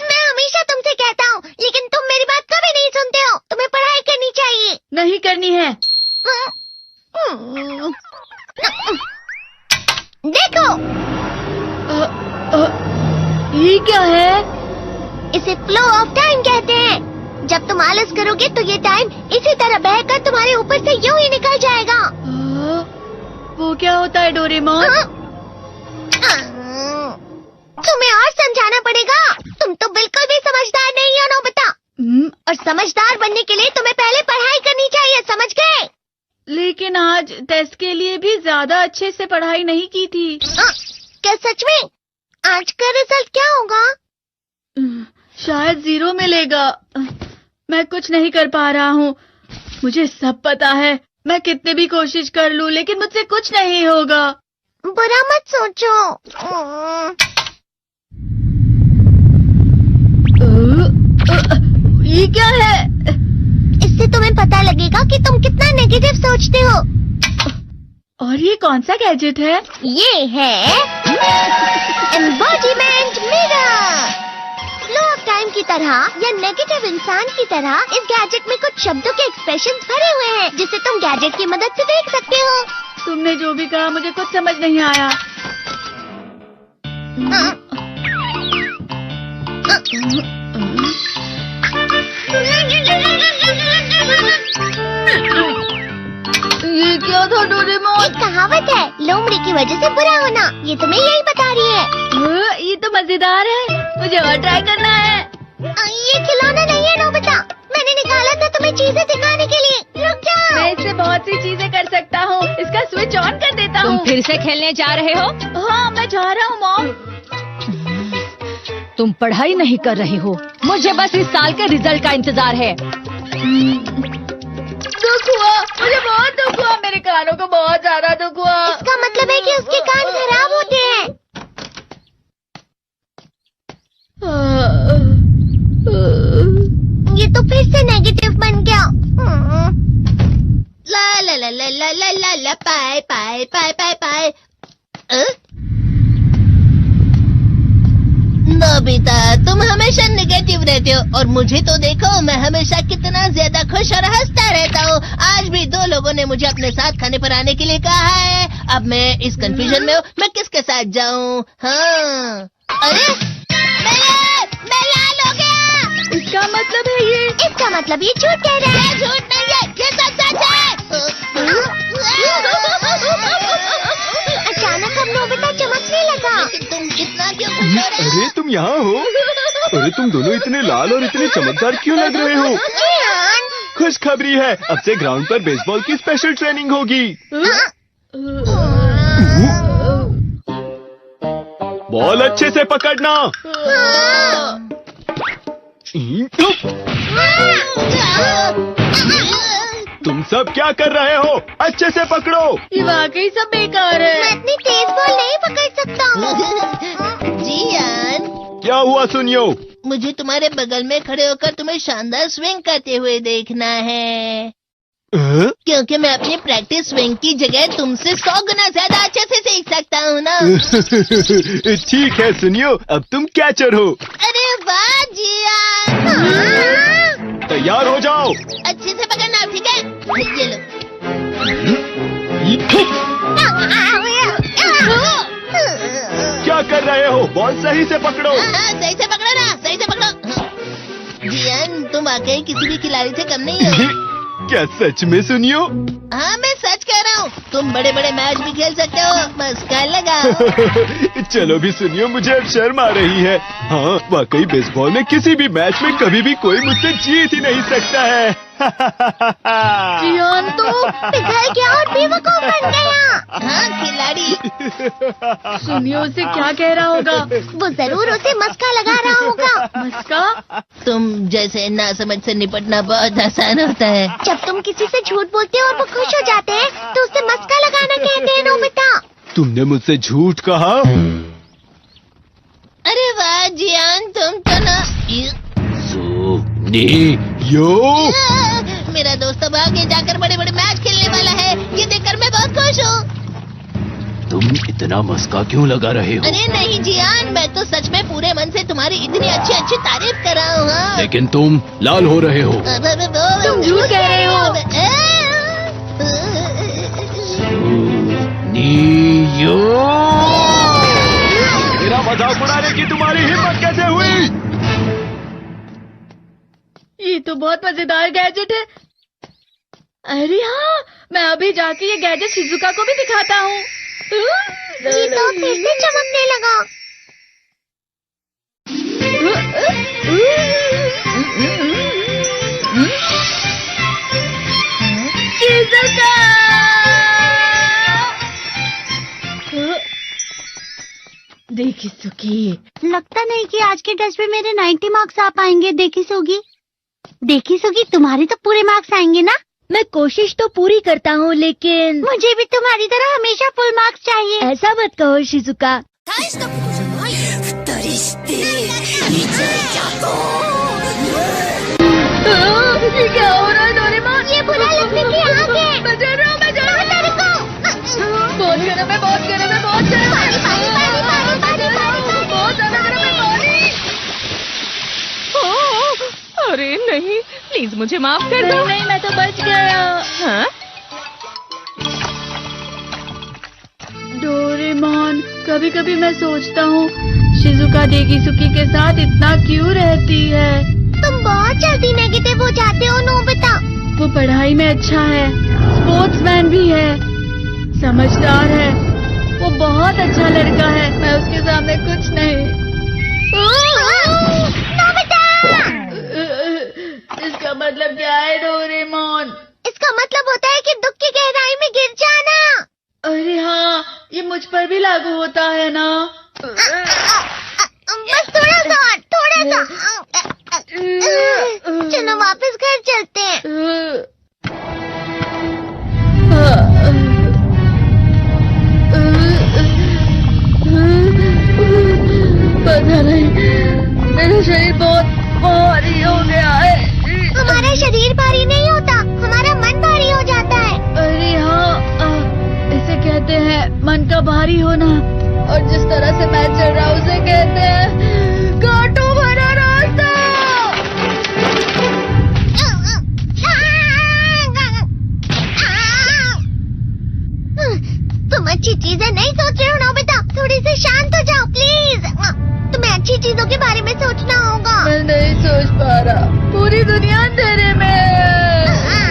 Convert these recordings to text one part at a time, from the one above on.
मैं हमेशा तुमसे कहता हूँ, लेकिन तुम मेरी बात कभी नहीं सुनते हो। तुम्हें पढ़ाई करनी चाहिए। नहीं करनी है। देखो, ये क्या है? इसे फ्लो ऑफ टाइम कहते हैं। जब तुम आलस करोगे तो ये टाइम इसी तरह बहकर तुम्हारे ऊपर से यूं ही निकल जाएगा। वो क्या होता है डोरेमोन? तुम्हें और समझाना पड़ेगा। तुम तो बिल्कुल भी समझदार नहीं हो नोबिता। और समझदार बनने के लिए तुम्हें पहले पढ़ाई करनी चाहिए, समझ गए? लेकिन आज टेस्ट के लिए भी ज्यादा अच्छे से पढ़ाई नहीं की थी। क्या सच में? आज का रिजल्ट क्या होगा? शायद 0 मिलेगा। मैं कुछ नहीं कर पा रहा हूँ। मुझे सब पता है। मैं कितने भी कोशिश कर लूँ, लेकिन मुझसे कुछ नहीं होगा। बुरा मत सोचो। ये क्या है? इससे तुम्हें पता लगेगा कि तुम कितना नेगेटिव सोचते हो। और ये कौन सा गैजेट है? ये है embodiment mirror. Flow of time की तरह या नेगेटिव इंसान की तरह इस गैजेट में कुछ शब्दों के एक्सप्रेशंस भरे हुए हैं, जिसे तुम गैजेट की मदद से देख सकते हो। तुमने जो भी कहा मुझे कुछ समझ नहीं आया। ये क्या था डोरेमोन? एक कहावत है, लोमड़ी की वजह से बुरा होना। ये तुम्हें यही बता रही है। ये तो मजेदार है। मुझे और ट्राई करना है। ये खिलौना नहीं है नोबिता। मैंने निकाला था तुम्हें चीजें दिखाने के लिए। रुक जाओ। मैं इससे बहुत सी चीजें कर सकता हूँ। इसका स्विच ऑन कर देता हूँ। तुम फिर से खेलने जा रहे हो? हाँ, मैं जा रहा हूँ मॉम। तुम पढ़ाई नहीं कर रही हो। मुझे बस इस साल के रिजल्ट का इंतजार है। दुख हुआ, मुझे बहुत दुख हुआ। मेरे कानों को बहुत ज्यादा दुख हुआ। इसका मतलब है कि उसके कान खराब होते हैं। ये तो फिर से नेगेटिव बन गया। ला ला ला ला ला ला ला ला पाए पाए पाए पाए पाए। नोबिता, तुम हमेशा नेगेटिव रहते हो और मुझे तो देखो, मैं हमेशा कितना ज्यादा खुश और हंसता रहता हूँ। आज भी 2 लोगों ने मुझे अपने साथ खाने पर आने के लिए कहा है। अब मैं इस कंफ्यूजन में हूँ, मैं किसके साथ जाऊँ? हाँ, अरे मैं लाल हो गया। इसका मतलब है ये? इसका मतलब ये झूठ कह रहा है। झूठ नहीं है, ये सच है। अचानक हम नोबिता चमकने लगा। तुम इतना क्यों खुश हो रहे हो? अरे तुम यहाँ हो? अरे तुम दोनों इतने लाल और इतने चमकदार क्यों लग रहे हो? खुशखबरी है, अब से ग्राउंड पर बेसबॉल की स्पेशल ट्रेनिंग होगी। बॉल अच्छे से पकड़ना। तुम सब क्या कर रहे हो? अच्छे से पकड़ो। ये वाकई सब बेकार मैं है। इतनी तेज बॉल नहीं पकड़ सकता हूँ। जियान, क्या हुआ सुनियो? मुझे तुम्हारे बगल में खड़े होकर तुम्हें शानदार स्विंग करते हुए देखना है, क्योंकि मैं अपनी प्रैक्टिस स्विंग की जगह तुमसे 100 गुना ज्यादा अच्छे से सीख सकता हूँ ना। ठीक है सुनियो, अब तुम कैचर हो। अरे वाह जियान। तैयार हो जाओ। अच्छे से पकड़ना, ठीक है? ये लो। क्या कर रहे हो? बॉल सही से पकड़ो। सही से पकड़ो ना, सही से पकड़ो। जियान, तुम वाकई किसी भी खिलाड़ी से कम नहीं हो। क्या सच में सुनियो? हाँ, मैं सच कह रहा हूँ। तुम बड़े बड़े मैच भी खेल सकते हो, बस कल लगाओ। चलो भी सुनियो, मुझे अब शर्म आ रही है। हाँ, वाकई बेसबॉल में किसी भी मैच में कभी भी कोई मुझसे जीत ही नहीं सकता है। जियान तो पिघल गया और बेवकूफ बन गया। हाँ, खिलाड़ी। सुनियो उसे क्या कह रहा होगा? वो जरूर उसे मस्का लगा रहा होगा। मस्का? तुम जैसे नासमझ से निपटना बहुत आसान होता है। जब तुम किसी से झूठ बोलते हो और वो खुश हो जाते हैं, तो उसे मस्का लगाना कहते हैं नोबिता। तुमने मुझसे झूठ कहा? अरे वाह जियान, तुम तो ना। यो, मेरा दोस्त अब आगे जाकर बड़े बड़े मैच खेलने वाला है। ये देखकर मैं बहुत खुश हूँ। तुम इतना मस्का क्यों लगा रहे हो? अरे नहीं जियान, मैं तो सच में पूरे मन से तुम्हारी इतनी अच्छी अच्छी तारीफ कर रहा हूँ। हाँ। लेकिन तुम लाल हो रहे हो। तुम झूठ कह रहे हो। नियो, मेरा मजाक उड़ाने की तुम्हारी हिम्मत कैसे हुई? ये तो बहुत मजेदार गैजेट है। अरे हाँ, मैं अभी जाके ये गैजेट शिजुका को भी दिखाता हूँ। ये तो फिर से चमकने लगा। शिजुका! देखी सुकी, लगता नहीं कि आज के टेस्ट में मेरे 90 मार्क्स आ पाएंगे। देखी सोगी तुम्हारे तो पूरे मार्क्स आएंगे ना? मैं कोशिश तो पूरी करता हूँ, लेकिन मुझे भी तुम्हारी तरह हमेशा फुल मार्क्स चाहिए। ऐसा मत कहो शिजुका। ये क्या हो रहा है डोरेमोन? ये बुरा लगने की आग है। मैं डर रहा हूँ, मैं डर रहा हूँ। बहुत गर्म है, बहुत गर्म है, बहुत गर्म है। बहुत ज्यादा गर्म है पानी। अरे नहीं, प्लीज मुझे माफ कर दो। नहीं, मैं तो बच गया। हाँ? डोरेमोन, कभी कभी मैं सोचता हूँ शिजुका डेकिसुकी के साथ इतना क्यों रहती है। तुम बहुत जल्दी नेगेटिव हो जाते हो नोबिता। वो पढ़ाई में अच्छा है, स्पोर्ट्समैन भी है, समझदार है, वो बहुत अच्छा लड़का है। मैं उसके सामने कुछ नहीं। नोबिता! इसका मतलब क्या है डोरेमोन? इसका मतलब होता है कि दुख की गहराई में गिर जाना। अरे हाँ, ये मुझ पर भी लागू होता है ना। बस थोड़ा सा। चलो वापस घर चलते हैं। पता नहीं, मेरा शरीर बहुत भारी हो गया है। हमारा शरीर भारी नहीं होता, हमारा मन भारी हो जाता है। अरे हाँ, इसे कहते हैं मन का भारी होना। और जिस तरह से मैं चल रहा हूँ उसे कहते हैं कांटों भरा रास्ता। तुम अच्छी चीजें नहीं सोच रहे हो नोबिता। थोड़ी सी शांत हो जाओ प्लीज। तुम्हें अच्छी चीजों के बारे में सोचना होगा। मैं नहीं सोच पा रहा, पूरी दुनिया अंधेरे में है।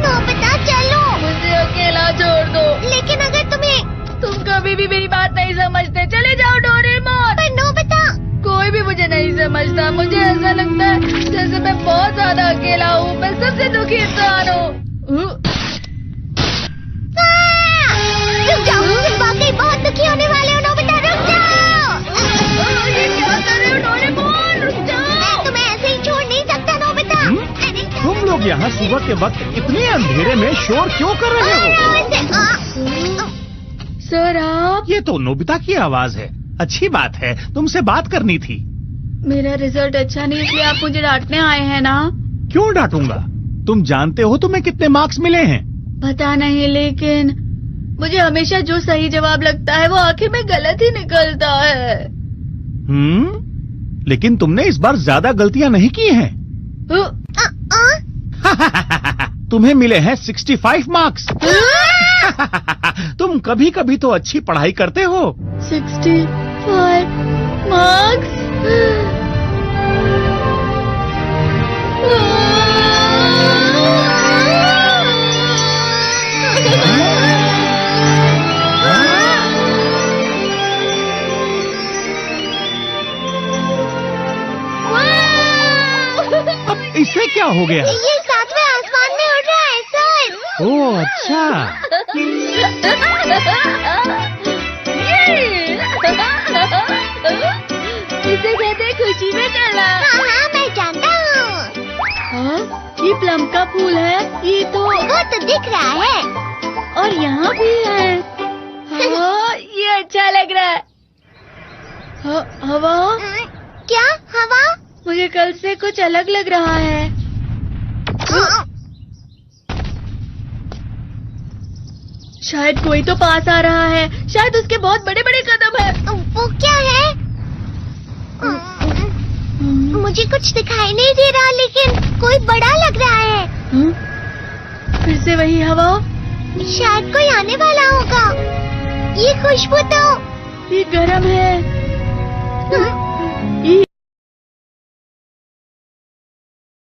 नोबिता चलो। मुझे अकेला छोड़ दो। लेकिन अगर तुम कभी भी मेरी बात नहीं समझते, चले जाओ डोरेमोन। पर नोबिता। कोई भी मुझे नहीं समझता। मुझे ऐसा लगता है जैसे मैं बहुत ज्यादा अकेला हूँ। मैं सबसे दुखी इंसान हूँ। रुक जाओ, तुम वाकई बहुत दुखी होने वाले हो नोबिता। रुक जाओ। ये क्या कर रहे हो डोरेमोन? रुक जाओ। मैं तुम्हें ऐसे ही छोड़ नहीं सकता नोबिता। तुम लोग यहाँ सुबह के वक्त इतने अंधेरे में शोर क्यों कर रहे हो? सर आप? ये तो नोबिता की आवाज है। अच्छी बात है, तुमसे बात करनी थी। मेरा रिजल्ट अच्छा नहीं, इसलिए आप मुझे डांटने आए हैं ना? क्यों डांटूंगा? तुम जानते हो तुम्हें कितने मार्क्स मिले हैं? पता नहीं, लेकिन मुझे हमेशा जो सही जवाब लगता है वो आखिर में गलत ही निकलता है। लेकिन तुमने इस बार ज्यादा गलतियां नहीं की हैं। तुम्हें मिले हैं 65 मार्क्स। तुम कभी कभी तो अच्छी पढ़ाई करते हो। 65 मार्क्स? अब इससे क्या हो गया? ये सातवें आसमान में उड़ रहा है सर। ओह अच्छा। इसे कहते हैं खुशी में चला। हाँ मैं जानता हूँ। हाँ, ये प्लम का फूल है। ये तो वो तो दिख रहा है। और यहाँ भी है। हाँ, ये अच्छा लग रहा है। हवा? क्या हवा? मुझे कल से कुछ अलग लग रहा है। शायद कोई तो पास आ रहा है। शायद उसके बहुत बड़े बड़े कदम है। वो क्या है? मुझे कुछ दिखाई नहीं दे रहा, लेकिन कोई बड़ा लग रहा है। फिर से वही हवा। शायद कोई आने वाला होगा। ये खुशबू तो ये गर्म है।